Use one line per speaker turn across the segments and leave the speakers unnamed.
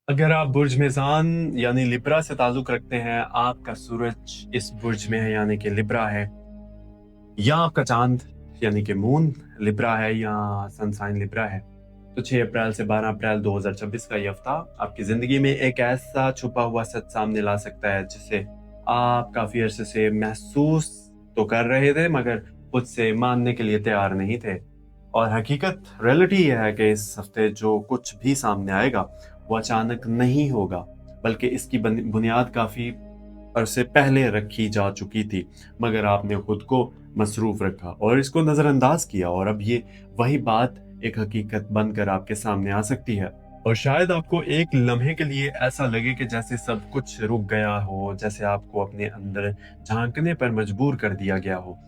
अगर आप बुर्ज मेज़ान यानी लिब्रा से ताल्लुक़ रखते हैं, आपका सूरज इस बुर्ज में है यानी कि लिब्रा है, या आपका चाँद यानी कि मून लिब्रा है या सन साइन लिब्रा है, तो 6 अप्रैल से 12 अप्रैल 2026 का ये हफ़्ता आपकी ज़िंदगी में एक ऐसा छुपा हुआ सच सामने ला सकता है, जिसे आप काफ़ी अरसे से महसूस तो कर रहे थे, मगर खुद से मानने के लिए तैयार नहीं थे। और हकीकत रियलिटी ये है कि इस हफ़्ते जो कुछ भी सामने आएगा, वो अचानक नहीं होगा, बल्कि इसकी बुनियाद काफ़ी अरसे पहले रखी जा चुकी थी, मगर आपने खुद को मसरूफ़ रखा और इसको नज़रअंदाज़ किया, और अब ये वही बात एक हकीकत बनकर आपके सामने आ सकती है। और शायद आपको एक लम्हे के लिए ऐसा लगे कि जैसे सब कुछ रुक गया हो, जैसे आपको अपने अंदर झाँकने पर मजबूर कर दिया गया हो।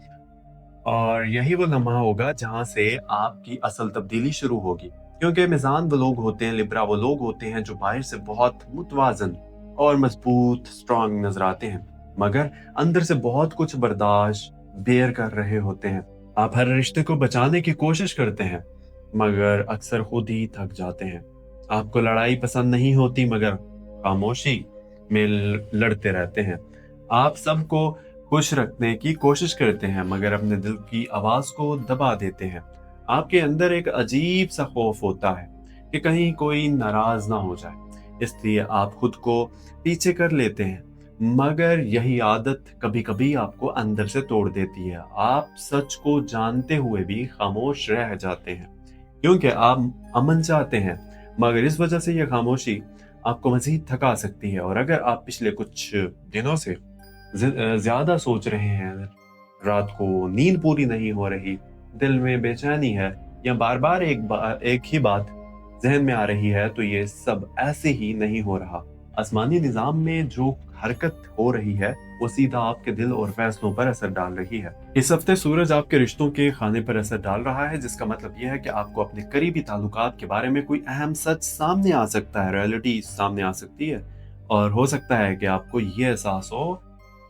और यही वो लम्हा होगा जहाँ से आपकी असल तब्दीली शुरू होगी। क्योंकि मिज़ान वो लोग होते हैं, लिब्रा वो लोग होते हैं जो बाहर से बहुत मुतवाज़न और मजबूत, स्ट्रॉन्ग नज़र आते हैं, मगर अंदर से बहुत कुछ बर्दाश्त, बेयर कर रहे होते हैं। आप हर रिश्ते को बचाने की कोशिश करते हैं, मगर अक्सर खुद ही थक जाते हैं। आपको लड़ाई पसंद नहीं होती, मगर खामोशी में लड़ते रहते हैं। आप सबको खुश रखने की कोशिश करते हैं, मगर अपने दिल की आवाज़ को दबा देते हैं। आपके अंदर एक अजीब सा खौफ होता है कि कहीं कोई नाराज़ ना हो जाए, इसलिए आप खुद को पीछे कर लेते हैं। मगर यही आदत कभी-कभी आपको अंदर से तोड़ देती है। आप सच को जानते हुए भी खामोश रह जाते हैं, क्योंकि आप अमन चाहते हैं, मगर इस वजह से ये खामोशी आपको मज़ीद थका सकती है। और अगर आप पिछले कुछ दिनों से ज़्यादा सोच रहे हैं, रात को नींद पूरी नहीं हो रही, दिल में बेचैनी है, या बार-बार एक ही बात ज़हन में आ रही है, तो ये सब ऐसे ही नहीं हो रहा। आसमानी निज़ाम में जो हरकत हो रही है, वो सीधा आपके दिल और फैसलों पर असर डाल रही है। इस हफ्ते सूरज आपके रिश्तों के खाने पर असर डाल रहा है, जिसका मतलब ये है कि आपको अपने करीबी ताल्लुकात के बारे में कोई अहम सच सामने आ सकता है, रियलिटी सामने आ सकती है। और हो सकता है कि आपको ये एहसास हो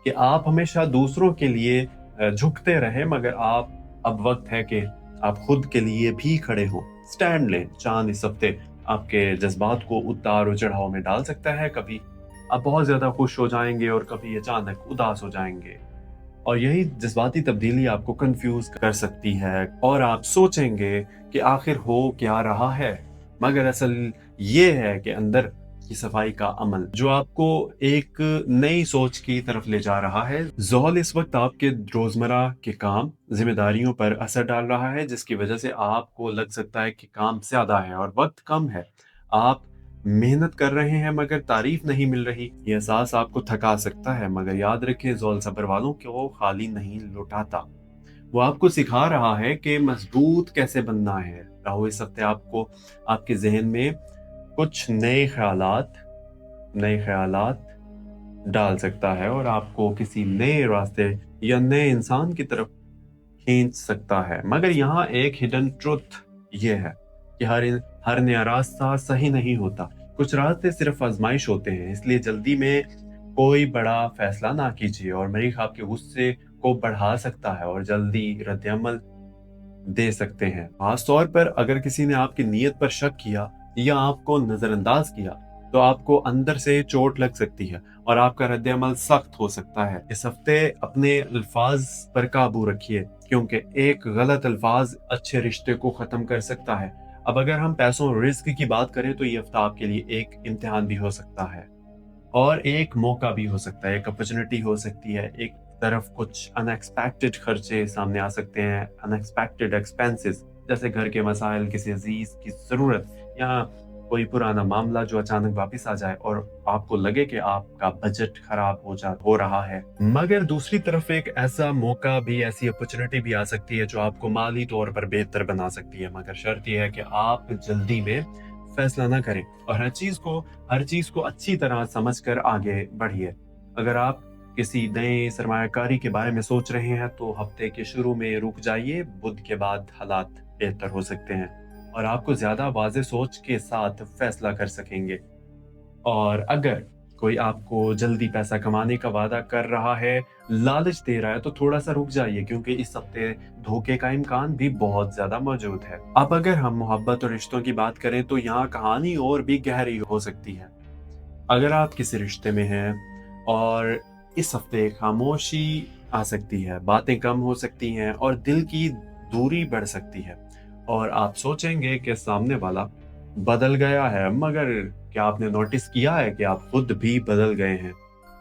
कि आप हमेशा दूसरों के लिए झुकते रहे, मगर आप अब वक्त है कि आप खुद के लिए भी खड़े हो, स्टैंड लें। चांद इस हफ्ते आपके जज्बात को उतार और चढ़ाव में डाल सकता है। कभी आप बहुत ज्यादा खुश हो जाएंगे और कभी अचानक उदास हो जाएंगे, और यही जज्बाती तब्दीली आपको कंफ्यूज कर सकती है, और आप सोचेंगे कि आखिर हो क्या रहा है। मगर असल ये है कि अंदर की सफाई का अमल जो आपको एक नई सोच की तरफ ले जा रहा है। ज़ोहल इस वक्त आपके रोजमर्रा के काम जिम्मेदारियों पर असर डाल रहा है, जिसकी वजह से आपको लग सकता है कि काम ज्यादा है और वक्त कम है। आप मेहनत कर रहे हैं, मगर तारीफ नहीं मिल रही। ये एहसास आपको थका सकता है, मगर याद रखें, ज़ोल सब्र वालों को खाली नहीं लौटाता। वो आपको सिखा रहा है कि मजबूत कैसे बनना है। राहु इस हफ्ते आपको आपके जहन में कुछ नए ख्यालात डाल सकता है, और आपको किसी नए रास्ते या नए इंसान की तरफ खींच सकता है। मगर यहाँ एक हिडन ट्रुथ ये है कि हर नया रास्ता सही नहीं होता। कुछ रास्ते सिर्फ आजमाइश होते हैं, इसलिए जल्दी में कोई बड़ा फैसला ना कीजिए, और मरीख आपके गुस्से को बढ़ा सकता है और जल्दी रद्द-ए-अमल दे सकते हैं। खास तौर पर अगर किसी ने आपकी नीयत पर शक किया या आपको नजरअंदाज किया, तो आपको अंदर से चोट लग सकती है और आपका रद्द-ए-अमल सख्त हो सकता है। इस हफ्ते अपने अल्फाज पर काबू रखिए, क्योंकि एक गलत अल्फाज अच्छे रिश्ते को खत्म कर सकता है। अब अगर हम पैसों और रिस्क की बात करें, तो ये हफ्ता आपके लिए एक इम्तिहान भी हो सकता है और एक मौका भी हो सकता है, एक अपॉर्चुनिटी हो सकती है। एक तरफ कुछ अनएक्सपेक्टेड खर्चे सामने आ सकते हैं, अनएक्सपेक्टेड एक्सपेंसेस, जैसे घर के मसाइल, किसी अजीज की ज़रूरत, या कोई पुराना मामला जो अचानक वापस आ जाए और आपको लगे कि आपका बजट खराब हो रहा है। मगर दूसरी तरफ एक ऐसा मौका भी, ऐसी अपॉर्चुनिटी भी आ सकती है जो आपको माली तौर पर बेहतर बना सकती है, मगर शर्त यह है कि आप जल्दी में फैसला ना करें और हर चीज को अच्छी तरह समझकर आगे बढ़िए। अगर आप किसी नए सरमायाकारी के बारे में सोच रहे हैं, तो हफ्ते के शुरू में रुक जाइए। बुध के बाद हालात बेहतर हो सकते हैं और आपको ज्यादा वाज़ेह सोच के साथ फैसला कर सकेंगे। और अगर कोई आपको जल्दी पैसा कमाने का वादा कर रहा है, लालच दे रहा है, तो थोड़ा-सा रुक जाइए क्योंकि इस हफ्ते धोखे का इम्कान भी बहुत ज़्यादा मौजूद है। अब अगर हम मोहब्बत और रिश्तों की बात करें तो यहाँ कहानी और भी गहरी हो सकती है। अगर आप किसी रिश्ते में हैं और इस हफ्ते खामोशी आ सकती है, बातें कम हो सकती हैं और दिल की दूरी बढ़ सकती है और आप सोचेंगे कि सामने वाला बदल गया है, मगर क्या आपने नोटिस किया है कि आप खुद भी बदल गए हैं?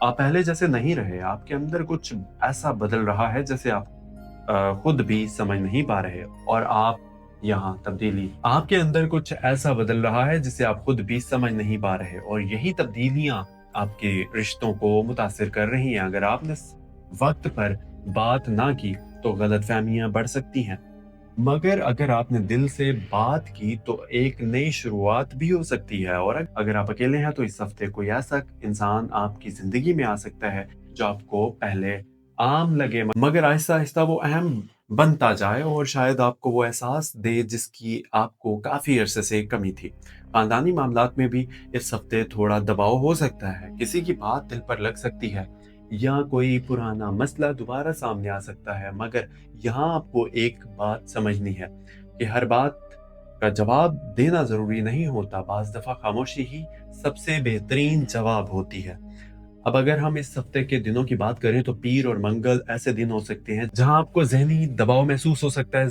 आप पहले जैसे नहीं रहे, आपके अंदर कुछ ऐसा बदल रहा है जैसे आप खुद भी समझ नहीं पा रहे और आप यहाँ तब्दीली आपके अंदर कुछ ऐसा बदल रहा है जिसे आप खुद भी समझ नहीं पा रहे और यही तब्दीलियां आपके रिश्तों को मुतासिर कर रही हैं। अगर आपने वक्त पर बात ना की तो गलतफहमियां बढ़ सकती हैं, मगर अगर आपने दिल से बात की तो एक नई शुरुआत भी हो सकती है। और अगर आप अकेले हैं तो इस हफ्ते कोई ऐसा इंसान आपकी जिंदगी में आ सकता है जो आपको पहले आम लगे, मगर आहिस्ता आहिस्ता वो अहम बनता जाए और शायद आपको वो एहसास दे जिसकी आपको काफी अरसे से कमी थी। खानदानी मामलात में भी इस हफ्ते थोड़ा दबाव हो सकता है, किसी की बात दिल पर लग सकती है या कोई पुराना मसला दोबारा सामने आ सकता है। मगर यहाँ आपको एक बात समझनी है कि हर बात का जवाब देना जरूरी नहीं होता, बाज दफा खामोशी ही सबसे बेहतरीन जवाब होती है। अब अगर हम इस हफ्ते के दिनों की बात करें तो पीर और मंगल ऐसे दिन हो सकते हैं जहां आपको जहनी दबाव महसूस हो सकता है,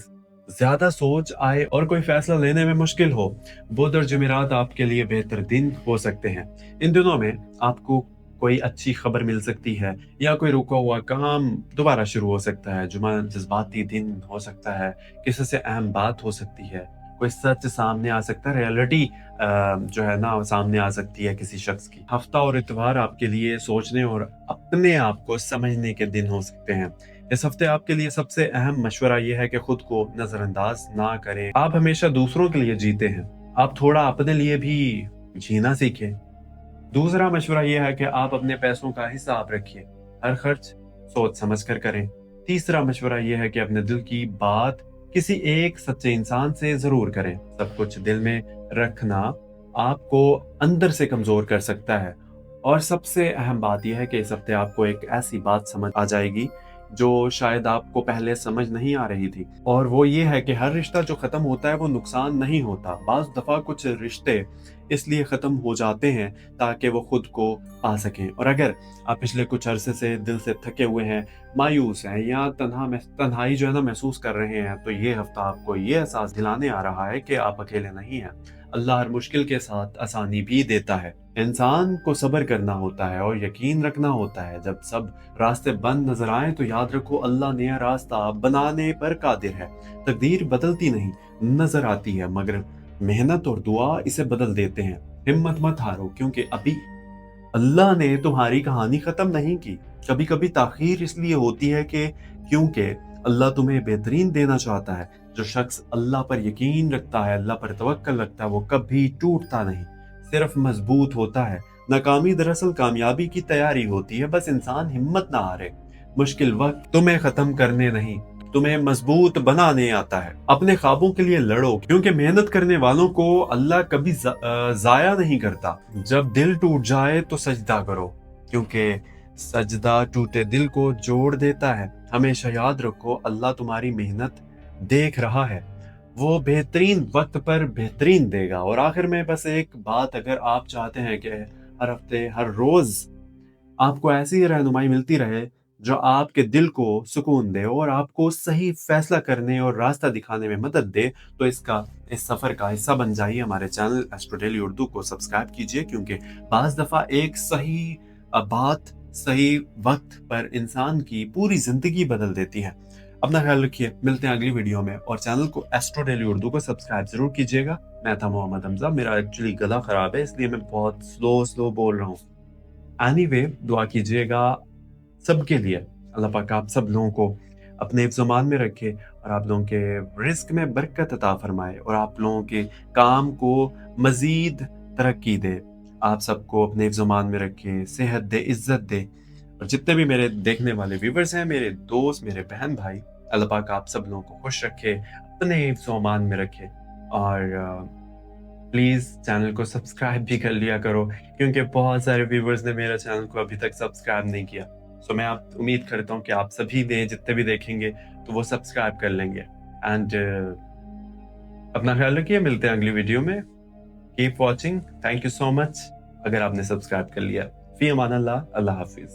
ज्यादा सोच आए और कोई फैसला लेने में मुश्किल हो। बुध और जुमेरात आपके लिए बेहतर दिन हो सकते हैं। इन दिनों में आपको कोई अच्छी खबर मिल सकती है या कोई रुका हुआ काम दोबारा शुरू हो सकता है। जुमा जज्बाती दिन हो सकता है, किसी से अहम बात हो सकती है, कोई सच सामने आ सकता है, रियलिटी जो है ना सामने आ सकती है किसी शख्स की। हफ्ता और इतवार आपके लिए सोचने और अपने आप को समझने के दिन हो सकते हैं। इस हफ्ते आपके लिए सबसे अहम मशवरा यह है कि खुद को नजरअंदाज ना करें। आप हमेशा दूसरों के लिए जीते हैं, आप थोड़ा अपने लिए भी जीना सीखें। दूसरा मशवरा यह है कि आप अपने पैसों का हिसाब रखिए, हर खर्च सोच समझ कर करें। तीसरा मशवरा यह है कि अपने दिल की बात किसी एक सच्चे इंसान से जरूर करें। सब कुछ दिल में रखना आपको अंदर से कमजोर कर सकता है। और सबसे अहम बात यह है कि इस हफ्ते आपको एक ऐसी बात समझ आ जाएगी जो शायद आपको पहले समझ नहीं आ रही थी, और वो ये है कि हर रिश्ता जो खत्म होता है वो नुकसान नहीं होता। बाज दफा कुछ रिश्ते इसलिए खत्म हो जाते हैं ताकि वो खुद को पा सकें। और अगर आप पिछले कुछ अरसे से दिल से थके हुए हैं, मायूस हैं या तन्हाई जो है ना महसूस कर रहे हैं, तो ये हफ्ता आपको ये एहसास दिलाने आ रहा है कि आप अकेले नहीं हैं। अल्लाह हर मुश्किल के साथ आसानी भी देता है। इंसान को सब्र करना होता है और यकीन रखना होता है। जब सब रास्ते बंद नजर आए तो याद रखो अल्लाह नया रास्ता बनाने पर कादिर है। तकदीर बदलती नहीं नजर आती है, मगर मेहनत और दुआ इसे बदल देते हैं। हिम्मत मत हारो क्योंकि अभी अल्लाह ने तुम्हारी कहानी खत्म नहीं की। कभी कभी ताखीर इसलिए होती है कि क्योंकि अल्लाह तुम्हें बेहतरीन देना चाहता है। जो शख्स अल्लाह पर यकीन रखता है, अल्लाह पर तवक्कल रखता है, वो कभी टूटता नहीं, सिर्फ मजबूत होता है। नाकामी दरअसल कामयाबी की तैयारी होती है, बस इंसान हिम्मत ना हारे। मुश्किल वक्त तुम्हें खत्म करने नहीं, तुम्हें मजबूत बनाने आता है। अपने ख्वाबों के लिए लड़ो क्योंकि मेहनत करने वालों को अल्लाह कभी जाया नहीं करता। जब दिल टूट जाए तो सजदा करो क्योंकि सजदा टूटे दिल को जोड़ देता है। हमेशा याद रखो अल्लाह तुम्हारी मेहनत देख रहा है, वो बेहतरीन वक्त पर बेहतरीन देगा। और आखिर में बस एक बात, अगर आप चाहते हैं कि हर हफ्ते हर रोज आपको ऐसी रहनुमाई मिलती रहे जो आपके दिल को सुकून दे और आपको सही फैसला करने और रास्ता दिखाने में मदद दे, तो इस सफर का हिस्सा बन जाइए। हमारे चैनल एस्ट्रो डेली उर्दू को सब्सक्राइब कीजिए क्योंकि बाज दफा एक सही बात सही वक्त पर इंसान की पूरी जिंदगी बदल देती है। अपना ख्याल रखिए, मिलते हैं अगली वीडियो में और चैनल को एस्ट्रो डेली उर्दू को सब्सक्राइब जरूर कीजिएगा। मैं था मोहम्मद हमजा, मेरा एक्चुअली गला खराब है इसलिए मैं बहुत स्लो बोल रहा हूँ। एनीवे, दुआ कीजिएगा सबके लिए। अल्लाह पाक आप सब लोगों को अपने हिफ्ज़-ओ-मान में रखे और आप लोगों के रिस्क में बरकत अता फरमाए और आप लोगों के काम को मजीद तरक्की दे। आप सबको अपने हिफ्ज़-ओ-मान में रखे, सेहत दे, इज्जत दे। और जितने भी मेरे देखने वाले व्यूवर्स हैं, मेरे दोस्त, मेरे बहन भाई, अल्लाह पाक आप सब लोगों को खुश रखे, अपने हिफ्ज़-ओ-मान में रखे और प्लीज़ चैनल को सब्सक्राइब भी कर लिया करो, क्योंकि बहुत सारे व्यूवर्स ने मेरा चैनल को अभी तक सब्सक्राइब नहीं किया। सो मैं आप उम्मीद करता हूँ कि आप सभी ने जितने भी देखेंगे तो वो सब्सक्राइब कर लेंगे। एंड अपना ख्याल रखिए, मिलते हैं अगली वीडियो में। Keep watching, thank you so much. अगर आपने सब्सक्राइब कर लिया, फी अमान अल्लाह, अल्लाह हाफिज।